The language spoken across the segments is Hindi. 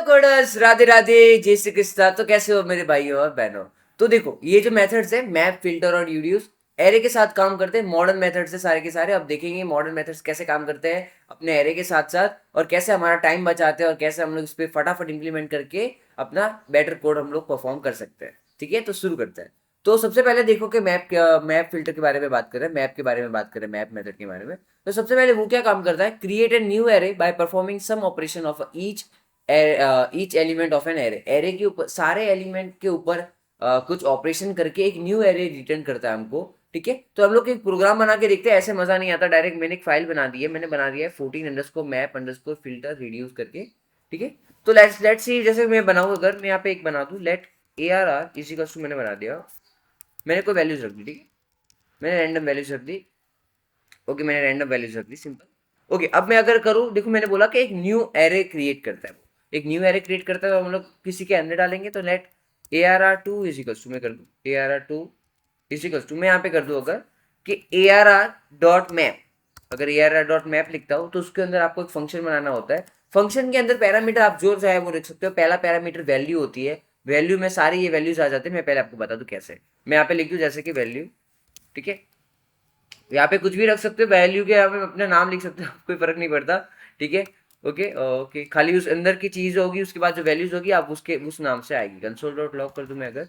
कोडर्स, राधे राधे, जय श्री कृष्णा। तो कैसे हो मेरे भाइयों और बहनों। तो देखो ये जो मेथड्स है मैप, फिल्टर और यूड्यूस एरे के साथ काम करते हैं। मॉडर्न मेथड्स है सारे के सारे। अब देखेंगे मॉडर्न मेथड्स कैसे काम करते हैं अपने एरे के साथ साथ, और कैसे हमारा टाइम बचाते हैं और कैसे हम लोग इस पर फटाफट इंप्लीमेंट करके अपना बेटर कोड हम लोग परफॉर्म कर सकते हैं। ठीक है, तो शुरू करते हैं। तो सबसे पहले देखो कि मैप फिल्टर के बारे में बात करें, मैप के बारे में बात करें, मैप मेथड के बारे में। तो सबसे पहले वो क्या काम करता है, create a new array by performing some operation of each element of an array. Array के ऊपर सारे एलिमेंट के ऊपर कुछ ऑपरेशन करके एक न्यू एरे रिटर्न करता है हमको। ठीक है, तो हम लोग एक प्रोग्राम बना के देखते हैं। ऐसे मजा नहीं आता डायरेक्ट। मैंने एक फाइल बना दी है, मैंने बना दिया है 14_map_filter रिड्यूस करके। ठीक है, तो लेट्स सी, जैसे मैं बनाऊँ, अगर मैं यहाँ पे एक बना दूँ, लेट ARR इसी का मैंने बना दिया। मैंने कोई वैल्यूज रख दी। ठीक है, मैंने रैंडम वैल्यूज रख दी। ओके, मैंने रैंडम वैल्यूज रख दी, सिंपल। ओके, अब मैं अगर करूँ, देखो मैंने बोला कि एक न्यू एरे क्रिएट करता है। वो एक न्यू एरे क्रिएट करता है, तो हम लोग किसी के अंदर डालेंगे। तो लेट ARR2 इजिकल्स टू, मैं कर दूँ ARR2 इजिकल्स टू, मैं यहाँ पे कर दूँ अगर कि ARR.map। अगर ARR.map लिखता हूँ तो उसके अंदर आपको एक फंक्शन बनाना होता है। फंक्शन के अंदर पैरामीटर आप जो चाहे वो लिख सकते हो। पहला पैरामीटर वैल्यू होती है। वैल्यू में सारी ये वैल्यूज आ जाते हैं। मैं पहले आपको बता दूं कैसे। मैं यहाँ पे लिख दूं जैसे कि वैल्यू। ठीक है, यहाँ पे कुछ भी रख सकते हो वैल्यू के, यहाँ पे अपना नाम लिख सकते हो, कोई फर्क नहीं पड़ता। ठीक है, ओके ओके, खाली उस अंदर की चीज होगी, उसके बाद जो वैल्यूज होगी आप उसके उस नाम से आएगी। console.log कर दूं मैं अगर,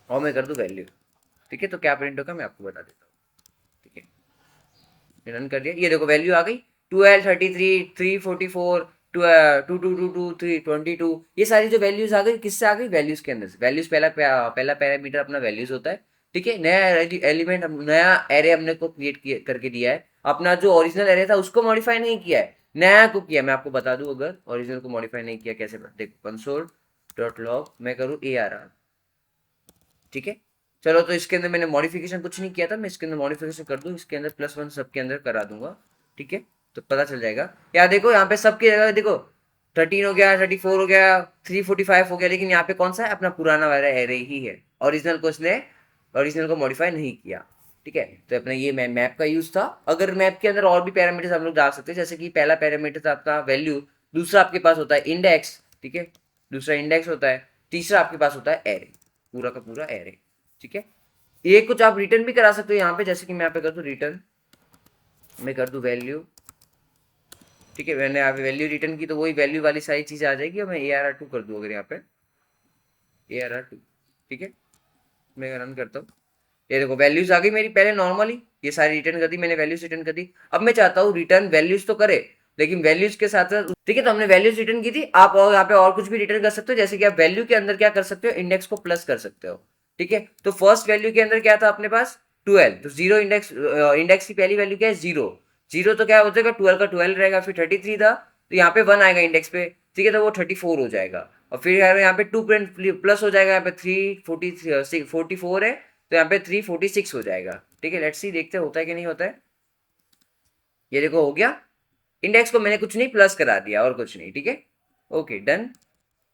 और मैं कर दूं वैल्यू। ठीक है, तो क्या प्रिंट होगा मैं आपको बता देता हूँ। ठीक है, रन कर दिया, ये देखो वैल्यू आ गई 12, 33, 344, 2222, 322। ये सारी जो वैल्यूज आ गई किससे आ गई, वैल्यूज के अंदर से। वैल्यूज पहला पैरामीटर अपना वैल्यूज होता है। ठीक है, नया एलिमेंट, नया एरे हमने को क्रिएट करके दिया है। अपना जो ओरिजिनल एरे था उसको मॉडिफाई नहीं किया है, नया को किया। मैं आपको बता दूं, अगर ओरिजिनल को मॉडिफाई नहीं किया कैसे, देखो console.log मैं करूँ ARR। ठीक है, चलो, तो इसके अंदर मैंने मॉडिफिकेशन कुछ नहीं किया था, मैं इसके अंदर मॉडिफिकेशन कर दूं, इसके अंदर +1 सबके अंदर करा दूंगा। ठीक है, तो पता चल जाएगा। यार देखो यहाँ पे सबकी जगह देखो 13 हो गया, 34 हो गया, 345 हो गया, लेकिन यहाँ पे कौन सा है, अपना पुराना वाला एरे ही है। ओरिजिनल को मॉडिफाई नहीं किया। ठीक है, तो अपना ये मैप का यूज था। अगर मैप के अंदर और भी पैरामीटर्स हम लोग डाल सकते हैं, जैसे कि पहला पैरामीटर था आपका वैल्यू, दूसरा आपके पास होता है इंडेक्स। ठीक है, दूसरा इंडेक्स होता है, तीसरा आपके पास होता है एरे, पूरा का पूरा एरे। ठीक है, ये कुछ आप रिटर्न भी करा सकते हो यहाँ पे, जैसे कि मैं यहाँ पे कर दूं रिटर्न, मैं कर दूं वैल्यू। ठीक है, मैंने यहाँ पे वैल्यू रिटर्न की, तो वही वैल्यू वाली सारी चीज आ जाएगी। और मैं ARR2 कर दूं अगर यहाँ पे ARR2। ठीक है, मैं रन करता हूँ, ये देखो वैल्यूज आ गई मेरी। पहले नॉर्मली ये सारी रिटर्न कर दी मैंने, वैल्यूज रिटर्न कर दी। अब मैं चाहता हूँ रिटर्न वैल्यूज तो करे, लेकिन वैल्यूज के साथ साथ, ठीक है, तो हमने वैल्यूज रिटर्न की थी। आप और यहाँ पे और कुछ भी रिटर्न कर सकते हो, जैसे कि आप वैल्यू के अंदर क्या कर सकते हो, इंडेक्स को प्लस कर सकते हो। ठीक है, तो फर्स्ट वैल्यू के अंदर क्या था अपने पास 12, तो जीरो इंडेक्स, इंडेक्स की पहली वैल्यू क्या है, जीरो। जीरो तो क्या हो जाएगा, 12 का 12 रहेगा। फिर 33 था, तो यहाँ पे 1 आएगा इंडेक्स पे। ठीक है, तो वो 34 हो जाएगा। और फिर यहाँ पे 2 प्लस हो जाएगा, यहाँ पे 344 है, तो यहाँ पे 346 हो जाएगा। ठीक है, लेट्स सी, देखते हैं होता है कि नहीं होता है। ये देखो हो गया, इंडेक्स को मैंने कुछ नहीं प्लस करा दिया और कुछ नहीं। ठीक है, ओके, डन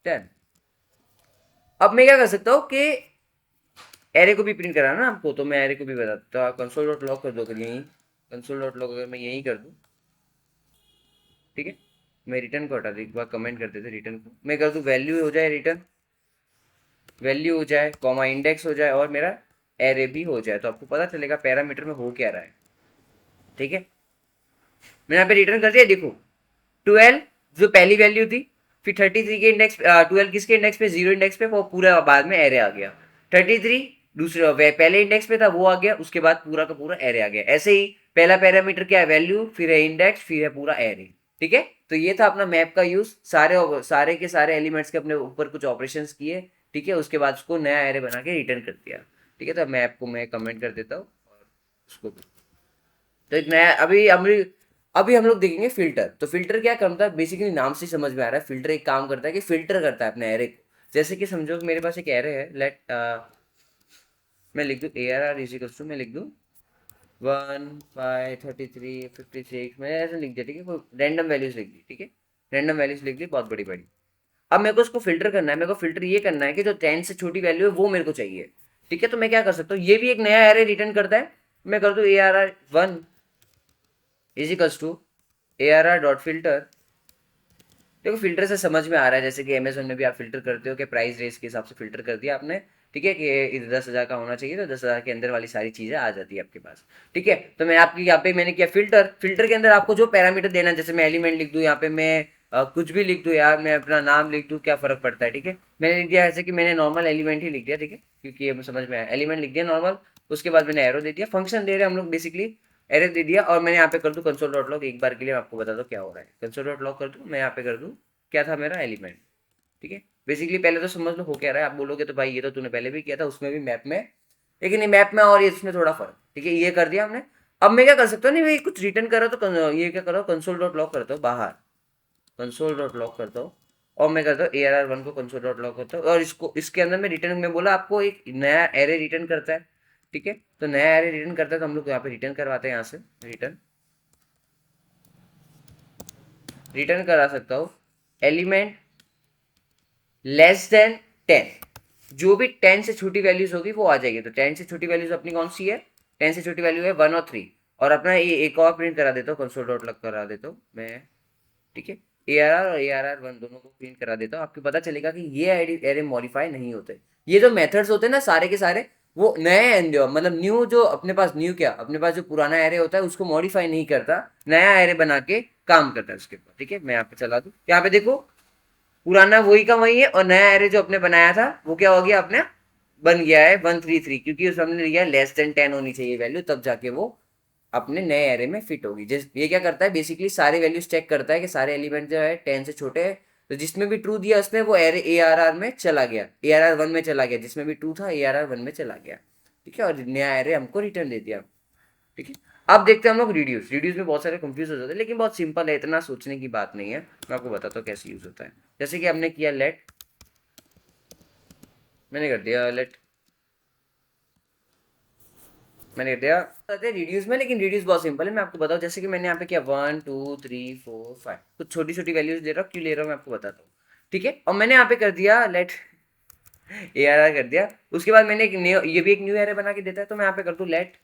डन। अब मैं क्या कर सकता हूँ कि एरे को भी प्रिंट कराना ना आपको, तो मैं एरे को भी बता देता हूँ। console.log कर दो अगर यहीं, console.log अगर मैं यहीं कर दूँ। ठीक है, मैं रिटर्न को हटा दूँ, एक बार कमेंट कर देते रिटर्न को, मैं कर दूँ वैल्यू हो जाए, रिटर्न वैल्यू हो जाए, कॉमा इंडेक्स हो जाए, और मेरा एरे भी हो जाए, तो आपको पता चलेगा पैरामीटर में हो क्या रहा है। ठीक है, मैंने यहाँ पे रिटर्न कर दिया, देखो 12 जो पहली वैल्यू थी, फिर 33 के इंडेक्स, 12 किसके इंडेक्स पे, जीरो इंडेक्स पे, वो पूरा बाद में एरे आ गया। 33 दूसरे पहले इंडेक्स पे था, वो आ गया, उसके बाद पूरा का पूरा एरे आ गया। ऐसे ही पहला पैरामीटर क्या है, वैल्यू, फिर है इंडेक्स, फिर है पूरा एरे। ठीक है, तो ये था अपना मैप का यूज। सारे के सारे एलिमेंट्स के अपने ऊपर कुछ ऑपरेशंस किए। ठीक है, उसके बाद उसको नया एरे बना के रिटर्न कर दिया। ठीक है, तो मैप को मैं कमेंट कर देता हूँ और उसको, तो एक नया, अभी हम लोग देखेंगे फिल्टर। तो फिल्टर क्या करता है, बेसिकली नाम से समझ में आ रहा है। फिल्टर एक काम करता है कि फिल्टर करता है अपने एरे को। जैसे कि समझो कि मेरे पास एक एरे है, मैं लिख दूँ ARR इजिकल्स टू, मैं लिख दूँ 1, 5, 33, 56, मैंने ऐसे लिख दिया। ठीक है, कोई रैंडम वैल्यूज लिख दी। ठीक है, रैंडम वैल्यूज लिख दी, बहुत बड़ी बड़ी। अब मेरे को उसको फिल्टर करना है। मेरे को फिल्टर ये करना है कि जो 10 से छोटी वैल्यू है वो मेरे को चाहिए। ठीक है, तो मैं क्या कर सकता हूँ, ये भी एक नया एरे रिटर्न करता है। मैं कर दूँ ARR1 equals to ARR dot filter. देखो फिल्टर से समझ में आ रहा है, जैसे कि अमेजोन में भी आप फिल्टर करते हो कि प्राइस रेंज के हिसाब से फिल्टर कर दिया आपने, ठीक है, कि इधर 10,000 का होना चाहिए तो 10,000 के अंदर वाली सारी चीजें आ जाती है आपके पास। ठीक है, तो मैं आपकी यहाँ पे मैंने किया फिल्टर, फिल्टर के अंदर आपको जो पैरामीटर देना है, जैसे मैं एलिमेंट लिख दूँ यहाँ पे, मैं कुछ भी लिख दूँ यार, मैं अपना नाम लिख दूँ, क्या फर्क पड़ता है, ठीक है। मैंने लिख दिया ऐसे कि मैंने नॉर्मल एलिमेंट ही लिख दिया, ठीक है, क्योंकि ये समझ में आया, एलिमेंट लिख दिया नॉर्मल। उसके बाद मैंने एरो दे दिया, फंक्शन दे रहे हैं हम लोग बेसिकली, एरो दे दिया, और मैंने यहाँ पे कर दूँ कंसोल डॉट लॉग, एक बार के लिए मैं आपको बता दूँ क्या हो रहा है, कंसोल डॉट लॉग कर दूँ, मैं यहाँ पे कर दूँ क्या था मेरा एलिमेंट, ठीक है। बेसिकली पहले तो समझ लो हो क्या रहा है, आप बोलोगे तो भाई ये तो तूने पहले भी किया था उसमें भी मैप में, लेकिन ये मैप में और ये इसमें थोड़ा फर्क, ठीक है, ये कर दिया हमने। अब मैं क्या कर सकता हूँ, नहीं भाई कुछ रिटर्न करो तो ये क्या करो, कंसोल डॉट लॉग करता हूँ बाहर, कंसोल डॉट लॉग करता हूँ, और मैं करता हूँ ARR1 को कंसोल डॉट लॉग करता हूँ, और इसको इसके अंदर मैं रिटर्न में बोला आपको एक नया एरे रिटर्न करता है, ठीक है। तो नया एरे रिटर्न करता है तो हम लोग यहाँ पे रिटर्न करवाते हैं, यहाँ से रिटर्न रिटर्न करा सकता हूँ एलिमेंट लेस देन 10, जो भी 10 से छोटी वैल्यूज होगी वो आ जाएगी। तो 10 से छोटी वैल्यूज अपनी कौन सी है, 10 से छोटी वैल्यू है 1 और 3, और अपना ये एक और प्रिंट करा देता हूँ, कंसोल डॉट लग करा देता हूँ मैं, ठीक है। ARR और ARR1 दोनों को प्रिंट करा देता हूँ, आपको पता चलेगा कि ये एरे मॉडिफाई नहीं होते। ये जो मेथड्स होते हैं ना सारे के सारे, वो नए मतलब न्यू, जो अपने पास न्यू क्या, अपने पास जो पुराना एरे होता है उसको मॉडिफाई नहीं करता, नया एरे बना के काम करता है उसके ऊपर, ठीक है। मैं यहाँ पे चला दूँ, यहाँ पे देखो पुराना वही का वही है, और नया एरे जो अपने बनाया था वो क्या हो गया, अपने बन गया है 133, क्योंकि उस हमने लिया लेस देन 10 होनी चाहिए वैल्यू, तब जाके वो अपने नए एरे में फिट होगी। जिस ये क्या करता है बेसिकली, सारे वैल्यूज चेक करता है कि सारे एलिमेंट जो है 10 से छोटे है, तो जिसमें भी ट्रू दिया उसमें वो एरे ARR में चला गया, ARR1 में चला गया, जिसमें भी ट्रू था ARR1 में चला गया, ठीक है, और नया एरे हमको रिटर्न दे दिया, ठीक है। अब देखते हैं हम लोग रिड्यूस, रिड्यूस में बहुत सारे कंफ्यूज हो जाते हैं, लेकिन बहुत सिंपल है, इतना सोचने की बात नहीं है, मैं आपको बताता हूँ कैसे यूज होता है। जैसे कि हमने किया लेट, मैंने कर दिया लेट, मैंने कर दिया रिड्यूस में, लेकिन रिड्यूस बहुत सिंपल है, मैं आपको बताऊँ। जैसे कि मैंने यहाँ पे किया 1 2 3 4 5, कुछ छोटी छोटी वैल्यूज ले रहा हूँ, क्यों ले रहा हूँ मैं आपको बताता हूँ, ठीक है। और मैंने यहाँ पे कर दिया लेट ARR कर दिया, उसके बाद मैंने एक न्यू, ये भी एक न्यू एरे बना के देता है, तो मैं यहाँ पे कर दूँ let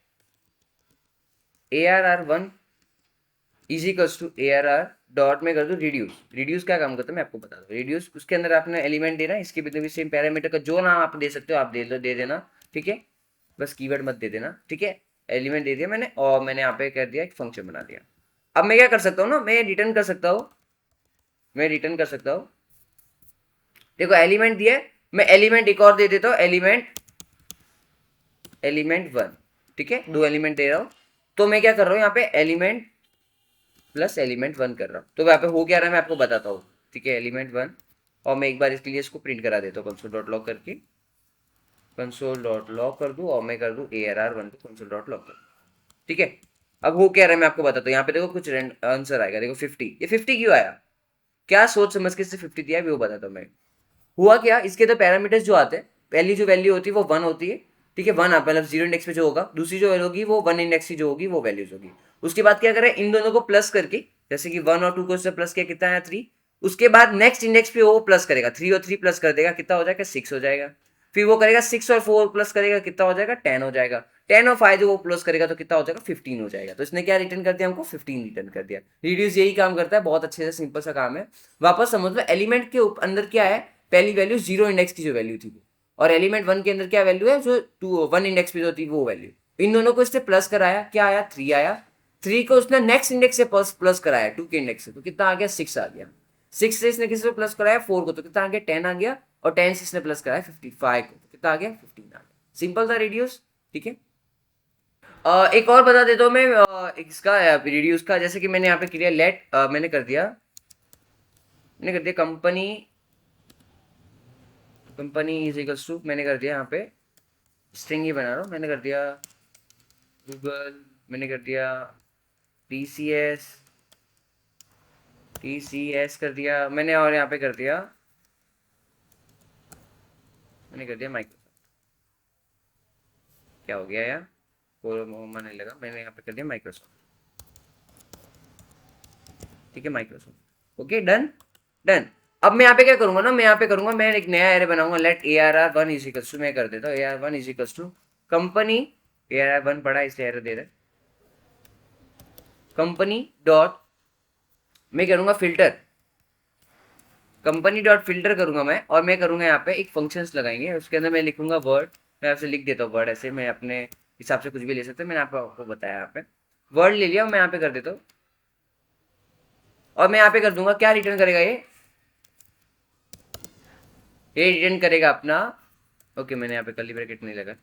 ARR1 equals to ARR dot में कर दो रिड्यूस। रिड्यूस क्या काम करता है मैं आपको बता दूं, रिड्यूस उसके अंदर आपने एलिमेंट देना है, इसके भी सेम पैरामीटर का जो नाम आप दे सकते हो आप दे देना, ठीक है, बस कीवर्ड मत दे देना, ठीक है। एलिमेंट दे दिया मैंने, और मैंने यहाँ पे कर दिया एक फंक्शन बना दिया। अब मैं क्या कर सकता हूँ ना, मैं रिटर्न कर सकता हूँ, मैं रिटर्न कर सकता हूँ, देखो एलिमेंट दिया है, मैं एलिमेंट एक और दे देता हूँ, एलिमेंट 1, ठीक है, दो एलिमेंट दे रहा हूँ। तो मैं क्या कर रहा हूँ यहाँ पे एलिमेंट प्लस एलिमेंट 1 कर रहा हूँ, तो यहाँ पे हो क्या रहा है मैं आपको बताता हूँ, ठीक है, एलिमेंट 1, और मैं एक बार इसके लिए इसको प्रिंट करा देता हूँ कंसोल डॉट लॉग करके, कंसोल डॉट लॉग कर दूँ, और मैं कर दूँ ARR1 को कंसोल डॉट लॉग कर, ठीक है। अब हो क्या रहा है मैं आपको बताता हूँ, यहाँ पे देखो कुछ आंसर आएगा, देखो 50, ये 50 क्यों आया, क्या सोच समझ के इससे 50 दिया है वो बताता हूँ मैं। हुआ क्या, इसके तो पैरामीटर्स जो आते हैं, पहली जो वैल्यू होती है वो 1 होती है, ठीक है, 1 मतलब 0 इंडेक्स पे जो होगा, दूसरी जो वैल्यू होगी वो 1 इंडेक्स की जो होगी वो वैल्यूज होगी। उसके बाद क्या करें, इन दोनों को प्लस करके, जैसे कि 1 और 2 को इससे प्लस किया कितना है 3, उसके बाद नेक्स्ट इंडेक्स पे वो प्लस करेगा, 3 और 3 प्लस कर देगा, कितना हो जाएगा 6 हो जाएगा। फिर वो करेगा 6 और 4 प्लस करेगा, कितना हो जाएगा 10 हो जाएगा। 10 और 5 जो वो प्लस करेगा तो कितना हो जाएगा 15 हो जाएगा। तो इसने क्या रिटर्न कर दिया हमको 15 रिटर्न कर दिया। रिड्यूस यही काम करता है, बहुत अच्छे से सिंपल सा काम है। वापस समझ लो, एलिमेंट के अंदर क्या है, पहली वैल्यू 0 इंडेक्स की जो वैल्यू थी वो, और एलिमेंट 1 के अंदर क्या वैल्यू है, जो 1 इंडेक्स पे जो थी वो वैल्यू। इन दोनों को इसने प्लस कराया, क्या आया 3 आया। 3 को उसने नेक्स्ट इंडेक्स से प्लस कराया 2 के इंडेक्स से, तो कितना आ गया 6 आ गया। 6 से इसने किसी को प्लस कराया 4 को, तो कितना आ गया 10 आ गया। और 10 से इसने प्लस कराया 55 को, तो कितना आ गया 15 आ गया। सिंपल था रिड्यूस, ठीक है। एक और बता देता हूँ मैं इसका रिड्यूस का, जैसे कि मैंने यहाँ पे किया लेट, मैंने कर दिया कंपनी इज इक्वल्स टू, मैंने कर दिया यहाँ पे स्ट्रिंग ही बना रहा हूँ, मैंने कर दिया गूगल, मैंने कर दिया टीसीएस, कर दिया मैंने, और यहाँ पे कर दिया, मैंने कर दिया माइक्रोसॉफ्ट। क्या हो गया यार, कोई नहीं लगा, मैंने यहाँ पे कर दिया माइक्रोसॉफ्ट, ठीक है, माइक्रोसॉफ्ट। Okay, done done. अब मैं यहाँ पे क्या करूंगा ना, मैं यहाँ पे करूंगा, मैं एक नया एरे बनाऊंगा, late ARR1 is equals to, मैं कर देता हूँ ARR1 is equals to company, ARR1 पड़ा इसलिए एरर दे रहा है, कंपनी डॉट, मैं करूंगा फिल्टर, कंपनी डॉट फिल्टर करूंगा मैं, और मैं करूंगा यहाँ पे एक फंक्शंस लगाएंगे, उसके अंदर मैं लिखूंगा वर्ड। मैं आपसे लिख देता हूँ वर्ड, ऐसे मैं अपने हिसाब से कुछ भी ले सकते हैं, मैंने आपको बताया यहाँ पे वर्ड ले लिया, मैं यहाँ पे कर देता हूँ। और मैं यहाँ पे कर दूंगा, क्या रिटर्न करेगा ये रिटर्न करेगा अपना, ओके मैंने यहाँ पे कर्ली ब्रैकेट नहीं लगा,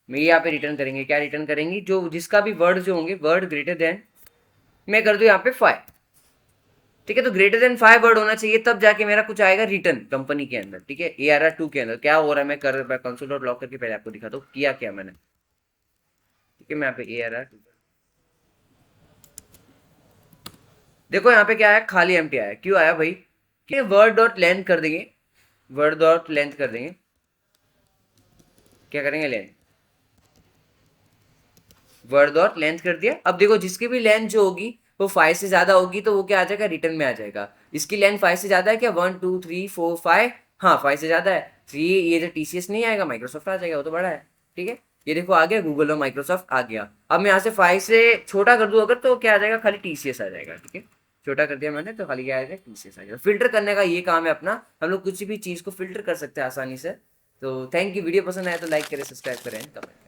मैं यहाँ पे रिटर्न करेंगे, क्या रिटर्न करेंगे, जो जिसका भी वर्ड जो होंगे, वर्ड ग्रेटर देन, मैं कर दूँ यहाँ पे 5। ठीक है, तो ग्रेटर देन 5 वर्ड होना चाहिए, तब जाके मेरा कुछ आएगा रिटर्न कंपनी के अंदर। ठीक है, ARR2 के अंदर क्या हो रहा है, मैं कंसोल डॉट लॉग करके पहले आपको दिखाता हूँ किया क्या मैंने। ठीक है, मैं यहाँ पे ARR2, देखो यहाँ पे क्या आया, खाली एम्प्टी आया, क्यों आया भाई, कि वर्ड डॉट लेंथ कर देंगे, वर्ड डॉट लेंथ कर देंगे, क्या करेंगे लेंथ, वर्ड डॉट लेंथ कर दिया। अब देखो जिसकी भी लेंथ जो होगी वो 5 से ज्यादा होगी तो वो क्या आ जाएगा, रिटर्न में आ जाएगा। इसकी लेंथ 5 से ज्यादा है क्या, 1 2 3 4 5, हाँ 5 से ज्यादा है, 3 ये जो TCS नहीं आएगा, माइक्रोसॉफ्ट आ जाएगा, वो तो बड़ा है। ठीक है, ये देखो आ गया, गूगल और माइक्रोसॉफ्ट आ गया। अब मैं यहाँ से 5 से छोटा कर दूं अगर, तो क्या आ जाएगा, खाली TCS आ जाएगा। ठीक है, छोटा कर दिया मैंने तो खाली क्या आएगा, TCS आ जाएगा। फिल्टर करने का ये काम है अपना, हम लोग कुछ भी चीज को फिल्टर कर सकते हैं आसानी से। तो थैंक यू, वीडियो पसंद आया तो लाइक करें, सब्सक्राइब करें, कमेंट